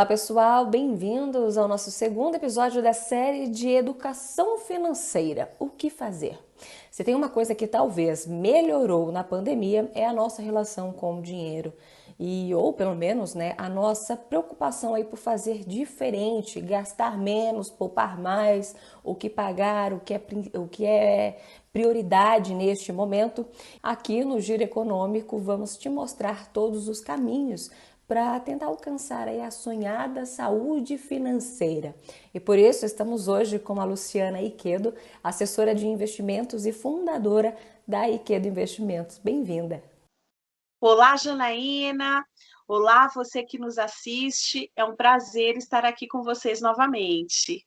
Olá pessoal, bem-vindos ao nosso segundo episódio da série de Educação Financeira. O que fazer? Se tem uma coisa que talvez melhorou na pandemia é a nossa relação com o dinheiro ou pelo menos, a nossa preocupação aí por fazer diferente, gastar menos, poupar mais, o que pagar, o que é prioridade neste momento. Aqui no Giro Econômico vamos te mostrar todos os caminhos para tentar alcançar aí a sonhada saúde financeira. E por isso estamos hoje com a Luciana Iquedo, assessora de investimentos e fundadora da Iquedo Investimentos. Bem-vinda! Olá, Janaína! Olá, você que nos assiste. É um prazer estar aqui com vocês novamente.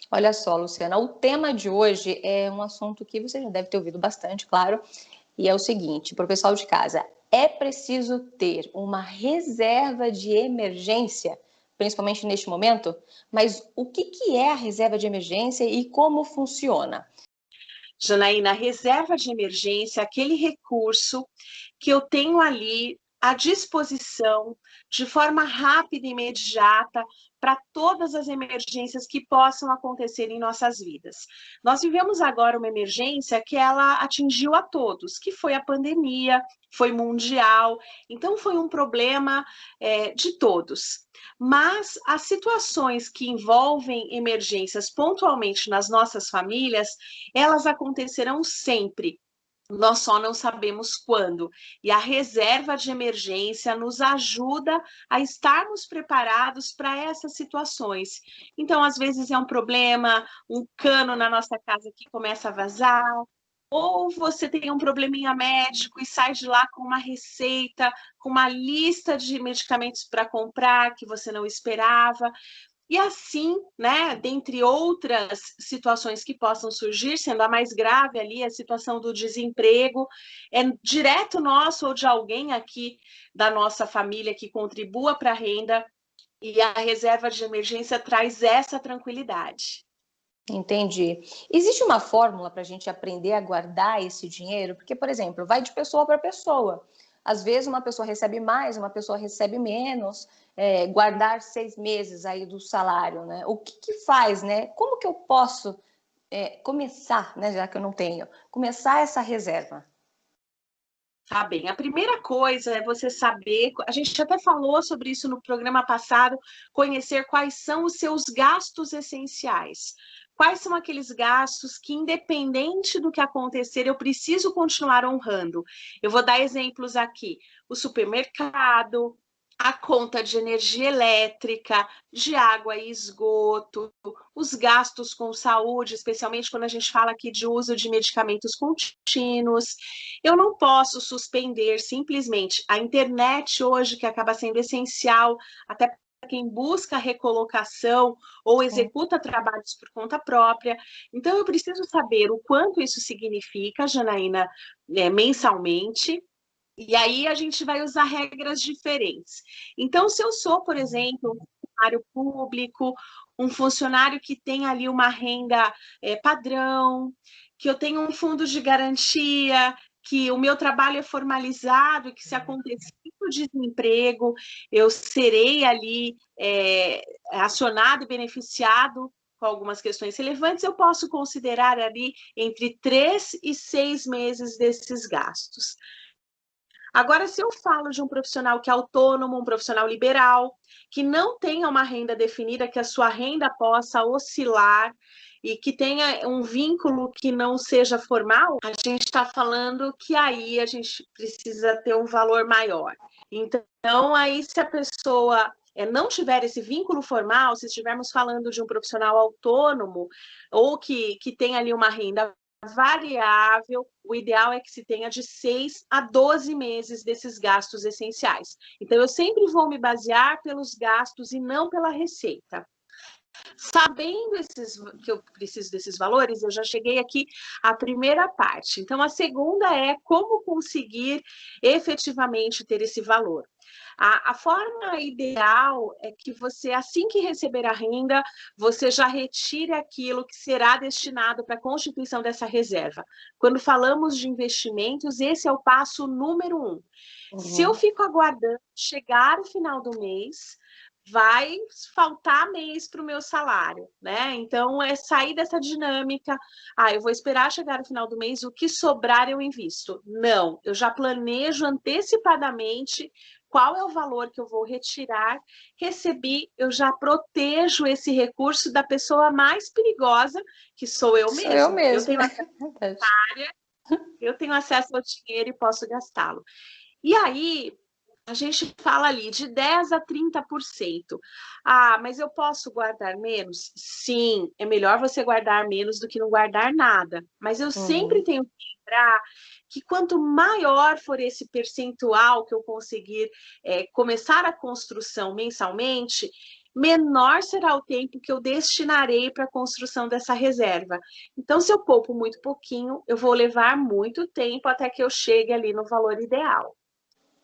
Olha só, Luciana, o tema de hoje é um assunto que você já deve ter ouvido bastante, claro, e é o seguinte, para o pessoal de casa, é preciso ter uma reserva de emergência, principalmente neste momento? Mas o que é a reserva de emergência e como funciona? Janaína, a reserva de emergência é aquele recurso que eu tenho ali à disposição de forma rápida e imediata para todas as emergências que possam acontecer em nossas vidas. Nós vivemos agora uma emergência que ela atingiu a todos, que foi a pandemia, foi mundial, então foi um problema de todos. Mas as situações que envolvem emergências pontualmente nas nossas famílias, elas acontecerão sempre. Nós só não sabemos quando. E a reserva de emergência nos ajuda a estarmos preparados para essas situações. Então, às vezes é um problema, um cano na nossa casa que começa a vazar, ou você tem um probleminha médico e sai de lá com uma receita, com uma lista de medicamentos para comprar que você não esperava. E assim, né, dentre outras situações que possam surgir, sendo a mais grave ali a situação do desemprego, é direto nosso ou de alguém aqui da nossa família que contribua para a renda, e a reserva de emergência traz essa tranquilidade. Entendi. Existe uma fórmula para a gente aprender a guardar esse dinheiro? Porque, por exemplo, vai de pessoa para pessoa. Às vezes uma pessoa recebe mais, uma pessoa recebe menos. Guardar 6 meses aí do salário, né? O que faz, né? Como que eu posso começar, né? Já que eu não tenho, começar essa reserva? Tá bem, a primeira coisa é você saber, a gente até falou sobre isso no programa passado, conhecer quais são os seus gastos essenciais. Quais são aqueles gastos que, independente do que acontecer, eu preciso continuar honrando? Eu vou dar exemplos aqui: o supermercado, a conta de energia elétrica, de água e esgoto, os gastos com saúde, especialmente quando a gente fala aqui de uso de medicamentos contínuos. Eu não posso suspender simplesmente a internet hoje, que acaba sendo essencial até para quem busca recolocação ou Sim. executa trabalhos por conta própria. Então, eu preciso saber o quanto isso significa, Janaína, mensalmente, e aí a gente vai usar regras diferentes. Então, se eu sou, por exemplo, um funcionário público, um funcionário que tem ali uma renda padrão, que eu tenho um fundo de garantia, que o meu trabalho é formalizado, que se acontecer o desemprego, eu serei ali acionado e beneficiado com algumas questões relevantes, eu posso considerar ali entre 3 e 6 meses desses gastos. Agora, se eu falo de um profissional que é autônomo, um profissional liberal, que não tenha uma renda definida, que a sua renda possa oscilar e que tenha um vínculo que não seja formal, a gente está falando que aí a gente precisa ter um valor maior. Então, aí se a pessoa não tiver esse vínculo formal, se estivermos falando de um profissional autônomo ou que tem ali uma renda variável, o ideal é que se tenha de 6 a 12 meses desses gastos essenciais. Então, eu sempre vou me basear pelos gastos e não pela receita. Sabendo que eu preciso desses valores, eu já cheguei aqui à primeira parte. Então, a segunda é como conseguir efetivamente ter esse valor. A forma ideal é que você, assim que receber a renda, você já retire aquilo que será destinado para a constituição dessa reserva. Quando falamos de investimentos, esse é o passo número 1. Se eu Uhum. fico aguardando chegar o final do mês, vai faltar mês para o meu salário, né? Então, é sair dessa dinâmica. Ah, eu vou esperar chegar no final do mês, o que sobrar eu invisto. Não, eu já planejo antecipadamente qual é o valor que eu vou retirar. Recebi, eu já protejo esse recurso da pessoa mais perigosa, que sou eu Sou eu mesma. mesma. Verdade. Eu tenho acesso ao dinheiro e posso gastá-lo. E aí, a gente fala ali de 10 a 30%. Ah, mas eu posso guardar menos? Sim, é melhor você guardar menos do que não guardar nada. Mas eu sempre Uhum. tenho que lembrar que quanto maior for esse percentual que eu conseguir começar a construção mensalmente, menor será o tempo que eu destinarei para a construção dessa reserva. Então, se eu poupo muito pouquinho, eu vou levar muito tempo até que eu chegue ali no valor ideal.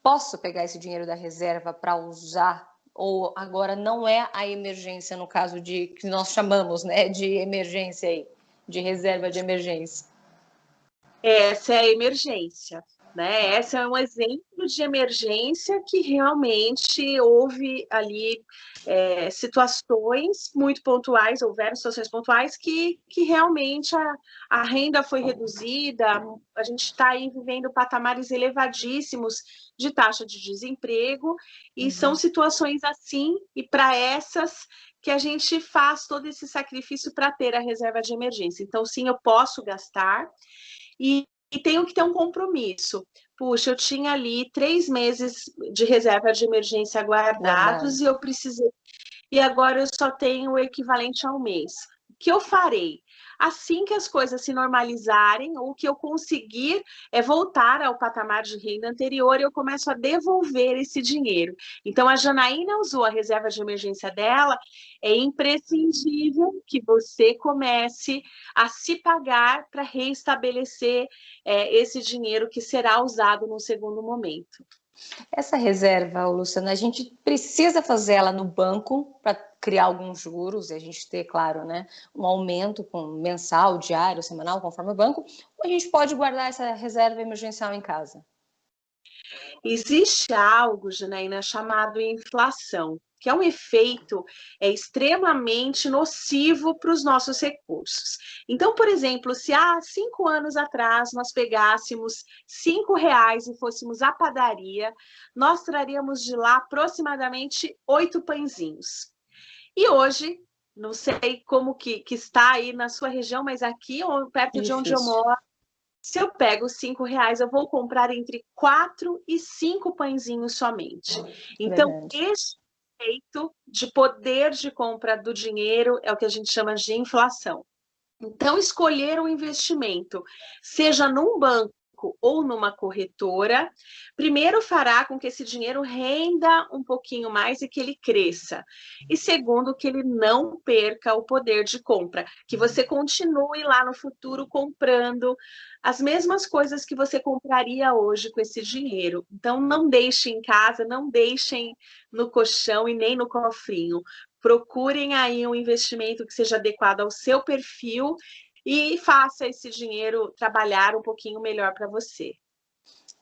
Posso pegar esse dinheiro da reserva para usar? Ou agora não é a emergência, no caso de que nós chamamos, né, de emergência aí, de reserva de emergência? Essa é a emergência, né? Essa é um exemplo de emergência que realmente houve ali situações muito pontuais, houveram situações pontuais que realmente a renda foi reduzida, a gente está aí vivendo patamares elevadíssimos de taxa de desemprego, e são Uhum. situações assim, e para essas que a gente faz todo esse sacrifício para ter a reserva de emergência. Então, sim, eu posso gastar, e tenho que ter um compromisso. Puxa, eu tinha ali 3 meses de reserva de emergência Guardado. guardados e eu precisei, e agora eu só tenho o equivalente a um mês. O que eu farei? Assim que as coisas se normalizarem, o que eu conseguir é voltar ao patamar de renda anterior, eu começo a devolver esse dinheiro. Então, a Janaína usou a reserva de emergência dela, é imprescindível que você comece a se pagar para reestabelecer esse dinheiro que será usado no segundo momento. Essa reserva, Luciana, a gente precisa fazer ela no banco para criar alguns juros e a gente ter, claro, né, um aumento com mensal, diário, semanal, conforme o banco, ou a gente pode guardar essa reserva emergencial em casa? Existe algo, Janaína, chamado inflação, que é um efeito extremamente nocivo para os nossos recursos. Então, por exemplo, se há 5 anos atrás nós pegássemos R$ 5 e fôssemos à padaria, nós traríamos de lá aproximadamente 8 pãezinhos. E hoje, não sei como que está aí na sua região, mas aqui, perto de onde eu Difícil. moro, se eu pego R$ 5, eu vou comprar entre 4 e 5 pãezinhos somente. Então, Verdade. esse efeito de poder de compra do dinheiro é o que a gente chama de inflação. Então, escolher um investimento, seja num banco ou numa corretora, primeiro fará com que esse dinheiro renda um pouquinho mais e que ele cresça. E segundo, que ele não perca o poder de compra, que você continue lá no futuro comprando as mesmas coisas que você compraria hoje com esse dinheiro. Então, não deixe em casa, não deixem no colchão e nem no cofrinho. Procurem aí um investimento que seja adequado ao seu perfil e faça esse dinheiro trabalhar um pouquinho melhor para você.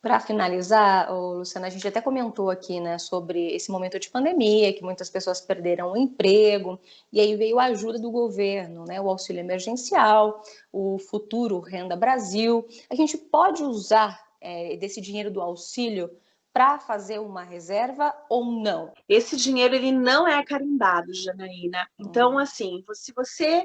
Para finalizar, Luciana, a gente até comentou aqui, né, sobre esse momento de pandemia, que muitas pessoas perderam o emprego, e aí veio a ajuda do governo, né, o auxílio emergencial, o Futuro Renda Brasil. A gente pode usar desse dinheiro do auxílio para fazer uma reserva ou não? Esse dinheiro ele não é carimbado, Janaína. Então, assim, se você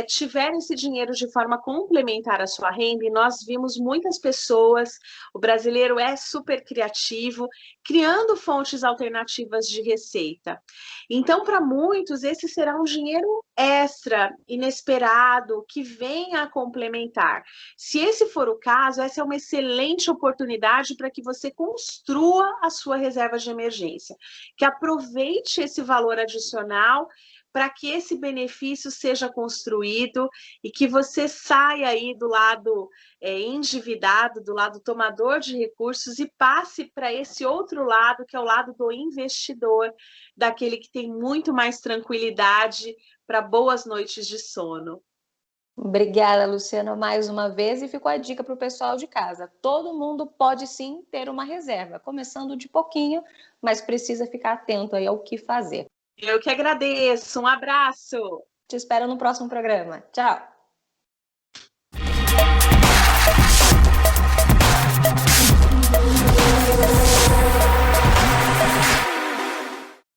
tiver esse dinheiro de forma complementar à sua renda, e nós vimos muitas pessoas, o brasileiro é super criativo, criando fontes alternativas de receita. Então, para muitos, esse será um dinheiro extra, inesperado, que venha a complementar. Se esse for o caso, essa é uma excelente oportunidade para que você construa a sua reserva de emergência, que aproveite esse valor adicional para que esse benefício seja construído e que você saia aí do lado endividado, do lado tomador de recursos e passe para esse outro lado, que é o lado do investidor, daquele que tem muito mais tranquilidade para boas noites de sono. Obrigada, Luciana, mais uma vez. E ficou a dica para o pessoal de casa. Todo mundo pode sim ter uma reserva, começando de pouquinho, mas precisa ficar atento aí ao que fazer. Eu que agradeço. Um abraço. Te espero no próximo programa. Tchau!